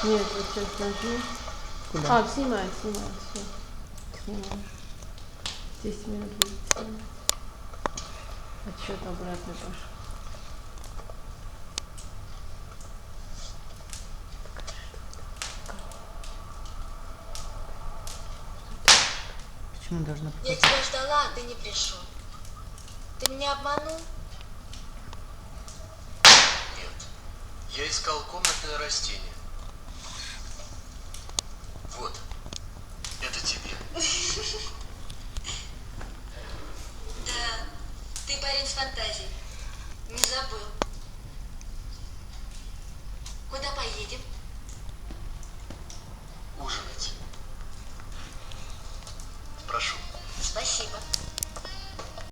Нет, вот сейчас нажми. Куда? А, снимай, все. Снимаешь. 10 минут будет снимать. Отсчет обратно пошел. Почему должна Я показать? тебя ждала, а ты не пришел. Ты меня обманул? Нет. Я искал комнатное растение. Вот. Это тебе. Да, ты парень с фантазией. Не забыл. Куда поедем? Ужинать. Прошу. Спасибо.